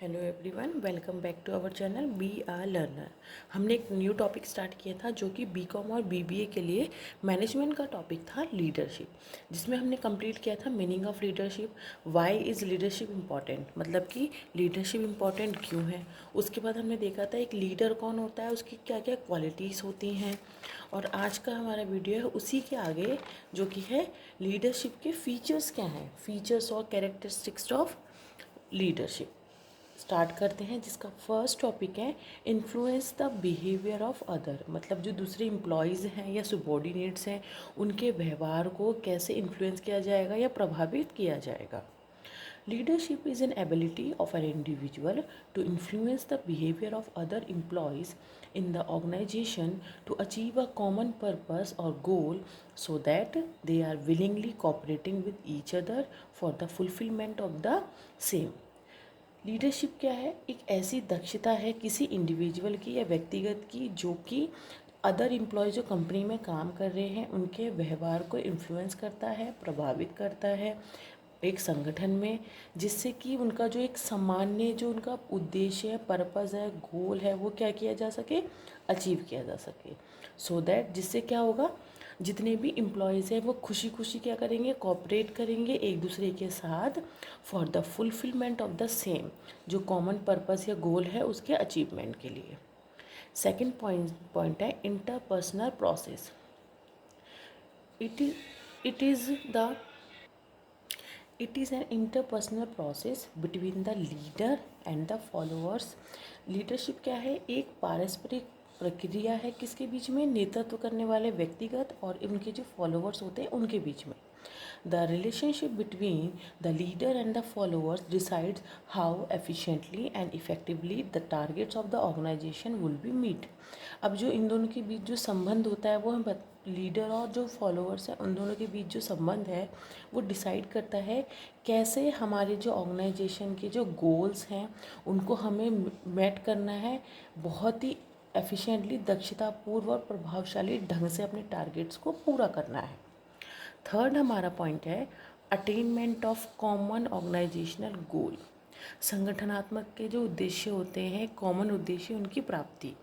Hello everyone, welcome back to our channel B R learner. हमने एक new topic start किया था जो कि बीकॉम और बीबीए के लिए मैनेजमेंट का टॉपिक था, लीडरशिप, जिसमें हमने कंप्लीट किया था meaning of leadership, why is leadership important, मतलब कि लीडरशिप इम्पॉर्टेंट क्यों है। उसके बाद हमने देखा था एक लीडर कौन होता है, उसकी क्या क्या क्वालिटीज़ होती हैं। और आज का हमारा वीडियो है उसी के आगे, जो कि है लीडरशिप के फीचर्स क्या हैं, फीचर्स और कैरेक्टरिस्टिक्स ऑफ लीडरशिप। स्टार्ट करते हैं, जिसका फर्स्ट टॉपिक है influence the behaviour of other, मतलब जो दूसरे एम्प्लॉयज़ हैं या सुबॉर्डिनेट्स हैं उनके व्यवहार को कैसे इन्फ्लुएंस किया जाएगा या प्रभावित किया जाएगा। Leadership is an ability of an individual to influence the behaviour of other employees in the organization to achieve a common purpose or goal so that they are willingly cooperating with each other for the fulfillment of the same। Leadership क्या है? एक ऐसी दक्षता है किसी individual की या व्यक्तिगत की जो कि अदर एम्प्लॉय जो कंपनी में काम कर रहे हैं उनके व्यवहार को इन्फ्लुएंस करता है, प्रभावित करता है एक संगठन में, जिससे कि उनका जो एक सामान्य जो उनका उद्देश्य है, पर्पज़ है, गोल है, वो क्या किया जा सके, अचीव किया जा सके। सो दैट जिससे क्या होगा, जितने भी एम्प्लॉयज़ हैं वो खुशी खुशी क्या करेंगे, कोऑपरेट करेंगे एक दूसरे के साथ for the fulfilment of the same, जो कॉमन पर्पस या गोल है उसके अचीवमेंट के लिए। सेकंड पॉइंट है interpersonal process. It is the it is an interpersonal process between the leader and the followers। Leadership क्या है? एक पारस्परिक प्रक्रिया है किसके बीच में, नेतृत्व करने वाले व्यक्तिगत और उनके जो फॉलोअर्स होते हैं उनके बीच में। The relationship between the leader and the followers decides how efficiently and effectively the targets of the organisation will be meet. अब जो इन दोनों के बीच जो संबंध होता है वो हम लीडर और जो फॉलोअर्स हैं उन दोनों के बीच जो संबंध है वो डिसाइड करता है कैसे हमारे जो ऑर्गेनाइजेशन के जो गोल्स हैं उनको हमें मेट करना है, बहुत ही एफिशिएंटली, दक्षतापूर्व और प्रभावशाली ढंग से अपने टारगेट्स को पूरा करना है। थर्ड हमारा पॉइंट है अटेनमेंट ऑफ कॉमन ऑर्गेनाइजेशनल गोल। संगठनात्मक के जो उद्देश्य होते हैं, कॉमन उद्देश्य, उनकी प्राप्ति।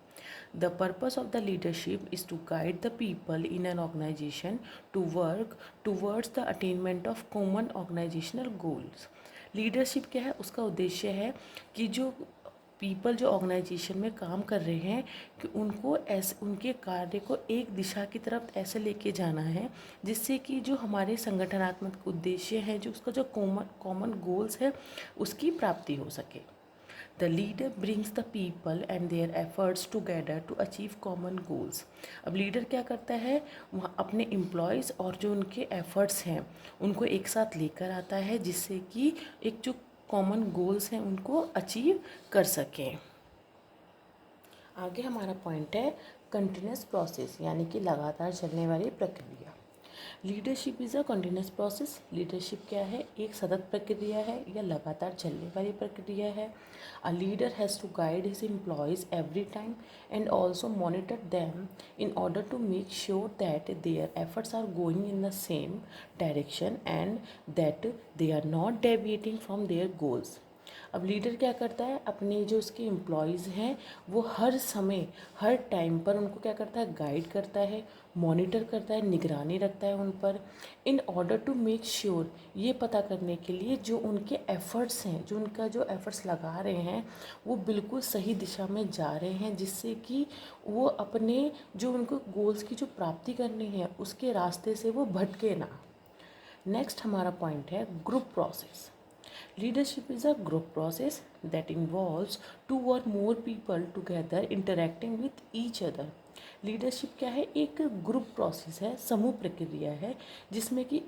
The purpose of the leadership is to guide the people in an organisation to work towards the attainment of common organisational goals. Leadership क्या है? उसका उद्देश्य है कि जो पीपल जो ऑर्गेनाइजेशन में काम कर रहे हैं कि उनको ऐसे उनके कार्य को एक दिशा की तरफ ऐसे लेके जाना है जिससे कि जो हमारे संगठनात्मक उद्देश्य हैं, जो उसका जो कॉमन गोल्स है उसकी प्राप्ति हो सके। The leader brings the people and their efforts together to achieve common goals. अब लीडर क्या करता है, वहाँ अपने एम्प्लॉयज़ और जो उनके एफर्ट्स हैं उनको एक साथ लेकर आता है जिससे कि एक जो कॉमन गोल्स हैं उनको अचीव कर सकें। आगे हमारा पॉइंट है कंटिन्यूस प्रोसेस, यानी कि लगातार चलने वाली प्रक्रिया। Leadership is a continuous process. Leadership क्या है? एक सतत प्रक्रिया है या लगातार चलने वाली प्रक्रिया है। A leader has to guide his employees every time and also monitor them in order to make sure that their efforts are going in the same direction and that they are not deviating from their goals. अब leader क्या करता है, अपने जो उसके employees हैं वो हर समय हर टाइम पर उनको क्या करता है, गाइड करता है, मॉनिटर करता है, निगरानी रखता है उन पर, in order to make sure, ये पता करने के लिए जो उनके एफ़र्ट्स हैं, जो उनका जो एफ़र्ट्स लगा रहे हैं वो बिल्कुल सही दिशा में जा रहे हैं, जिससे कि वो अपने जो उनको गोल्स की जो प्राप्ति करनी है उसके रास्ते से वो भटके ना। नेक्स्ट हमारा पॉइंट है group process. Leadership is a group process that involves two or more people together interacting with each other। Leadership क्या है? एक ग्रुप प्रोसेस है, समूह प्रक्रिया है जिसमें कि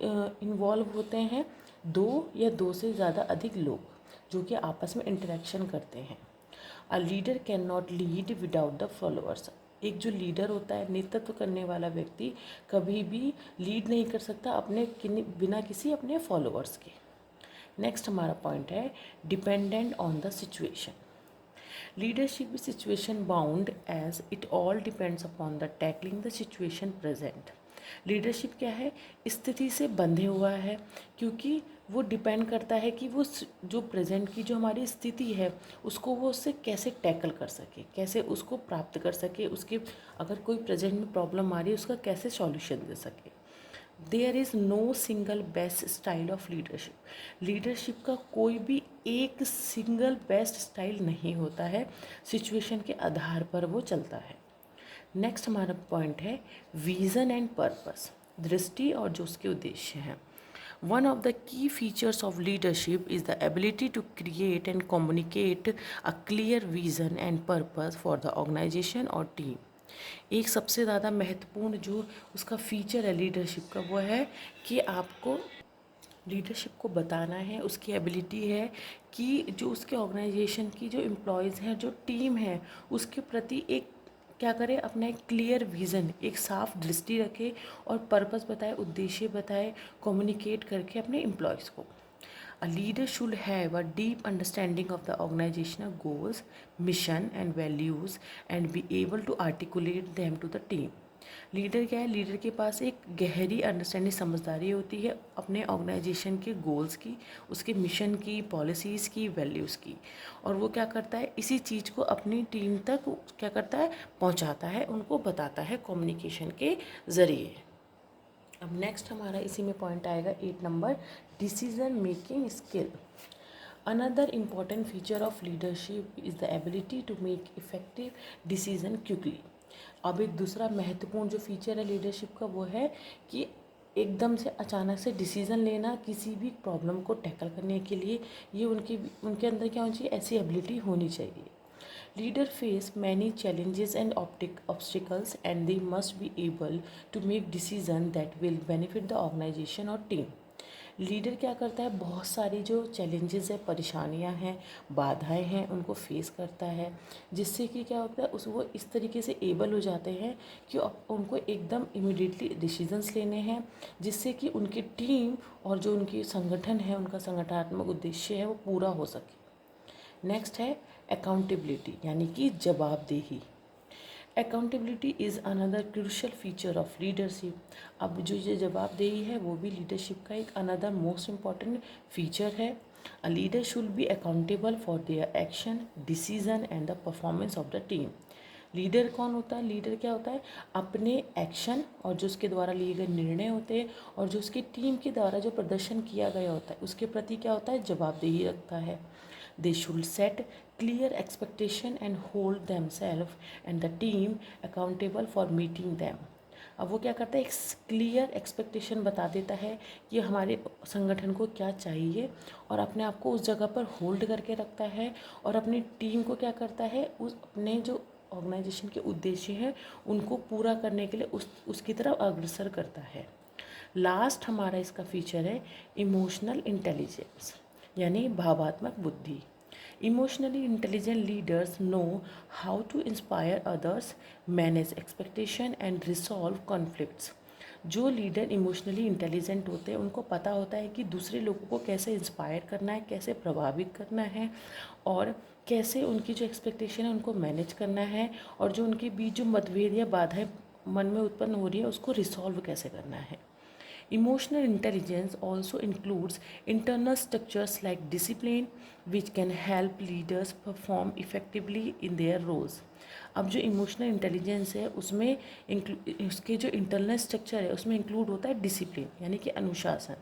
इन्वॉल्व होते हैं दो या दो से ज़्यादा अधिक लोग जो कि आपस में इंटरेक्शन करते हैं। A leader can not lead without the followers. एक जो लीडर होता है, नेतृत्व करने वाला व्यक्ति, कभी भी लीड नहीं कर सकता अपने बिना किसी अपने फॉलोअर्स के। नेक्स्ट हमारा पॉइंट है dependent on the situation. Leadership is situation bound as it all depends upon the tackling the situation present. Leadership क्या है? स्थिति से बंधे हुआ है क्योंकि वो डिपेंड करता है कि वो जो प्रेजेंट की जो हमारी स्थिति है उसको वो उससे कैसे टैकल कर सके, कैसे उसको प्राप्त कर सके, उसके अगर कोई प्रेजेंट में प्रॉब्लम आ रही है उसका कैसे सॉल्यूशन दे सके। There is no single best style of leadership. Leadership का कोई भी एक सिंगल बेस्ट स्टाइल नहीं होता है, सिचुएशन के आधार पर वो चलता है। नेक्स्ट हमारा पॉइंट है विज़न एंड पर्पस, दृष्टि और जो उसके उद्देश्य हैं। One of the key features of leadership is the ability to create and communicate a clear vision and purpose for the organisation और टीम। एक सबसे ज़्यादा महत्वपूर्ण जो उसका फीचर है लीडरशिप का वो है कि आपको लीडरशिप को बताना है, उसकी एबिलिटी है कि जो उसके ऑर्गेनाइजेशन की जो एम्प्लॉयज़ हैं, जो टीम है, उसके प्रति एक क्या करे, अपना एक क्लियर विज़न, एक साफ दृष्टि रखे और पर्पस बताए, उद्देश्य बताए, कम्युनिकेट करके अपने एम्प्लॉयज़ को। A leader should have a deep understanding of the organizational goals, mission and values and be able to articulate them to the team. Leader क्या है, लीडर के पास एक गहरी अंडरस्टैंडिंग, समझदारी होती है अपने ऑर्गेनाइजेशन के गोल्स की, उसके मिशन की, पॉलिसीज़ की, वैल्यूज़ की, और वो क्या करता है इसी चीज़ को अपनी टीम तक क्या करता है, पहुंचाता है, उनको बताता है कम्युनिकेशन के ज़रिए। अब नेक्स्ट हमारा इसी में पॉइंट आएगा 8 number, decision making skill. Another important feature of leadership is the ability to make effective decision quickly. अब एक दूसरा महत्वपूर्ण जो फीचर है लीडरशिप का वो है कि एकदम से अचानक से डिसीज़न लेना किसी भी प्रॉब्लम को टैकल करने के लिए, ये उनके अंदर क्या होनी चाहिए, ऐसी एबिलिटी होनी चाहिए। Leader face many challenges and obstacles and they must be able to make decisions that will benefit the organization और team। लीडर क्या करता है, बहुत सारी जो चैलेंजेस है, परेशानियां हैं, बाधाएं हैं, उनको फेस करता है, जिससे कि क्या होता है उस वो इस तरीके से एबल हो जाते हैं कि उनको एकदम इमिडिएटली डिसीजंस लेने हैं, जिससे कि उनकी टीम और जो उनकी संगठन है, उनका संगठनात्मक उद्देश्य है वो पूरा हो सके। नेक्स्ट है अकाउंटेबिलिटी, यानी कि जवाबदेही। Accountability is another crucial feature of leadership. अब जो ये जवाबदेही है वो भी लीडरशिप का एक अनदर मोस्ट इम्पॉर्टेंट फीचर है। A leader should be accountable for their action, decision and the performance of the team. Leader कौन होता है, लीडर क्या होता है, अपने एक्शन और जो उसके द्वारा लिए गए निर्णय होते हैं और जो उसकी टीम के द्वारा जो प्रदर्शन किया गया होता है उसके प्रति क्या होता है, जवाबदेही रखता है। They should set clear expectation and hold themselves and the team accountable for meeting them। अब वो क्या करता है, एक क्लियर एक्सपेक्टेशन बता देता है कि हमारे संगठन को क्या चाहिए और अपने आप को उस जगह पर होल्ड करके रखता है और अपनी टीम को क्या करता है, उस अपने जो ऑर्गेनाइजेशन के उद्देश्य हैं उनको पूरा करने के लिए उसकी तरफ अग्रसर करता है। लास्ट हमारा इसका फीचर है इमोशनल इंटेलिजेंस, यानी भावात्मक बुद्धि। Emotionally intelligent leaders know how to inspire others, manage expectation and resolve conflicts. जो लीडर इमोशनली इंटेलिजेंट होते हैं उनको पता होता है कि दूसरे लोगों को कैसे इंस्पायर करना है, कैसे प्रभावित करना है और कैसे उनकी जो एक्सपेक्टेशन है उनको मैनेज करना है और जो उनके बीच जो मतभेद या बाधाएं मन में उत्पन्न हो रही है उसको रिसॉल्व कैसे करना है। Emotional intelligence also includes internal structures like discipline, which can help leaders perform effectively in their roles। अब जो इमोशनल इंटेलिजेंस है उसमें उसके जो इंटरनल स्ट्रक्चर है उसमें इंक्लूड होता है डिसिप्लिन, यानी कि अनुशासन,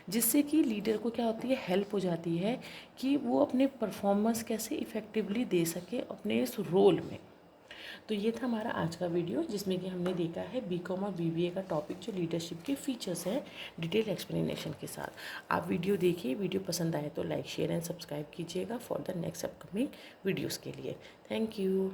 जिससे कि लीडर को क्या होती है, हेल्प हो जाती है कि वो अपने परफॉर्मेंस कैसे इफ़ेक्टिवली दे सके अपने इस रोल में। तो ये था हमारा आज का वीडियो जिसमें कि हमने देखा है बीकॉम और बीबीए का टॉपिक जो लीडरशिप के फीचर्स हैं डिटेल एक्सप्लेनेशन के साथ। आप वीडियो देखिए, वीडियो पसंद आए तो लाइक शेयर एंड सब्सक्राइब कीजिएगा for the next upcoming videos के लिए। Thank you.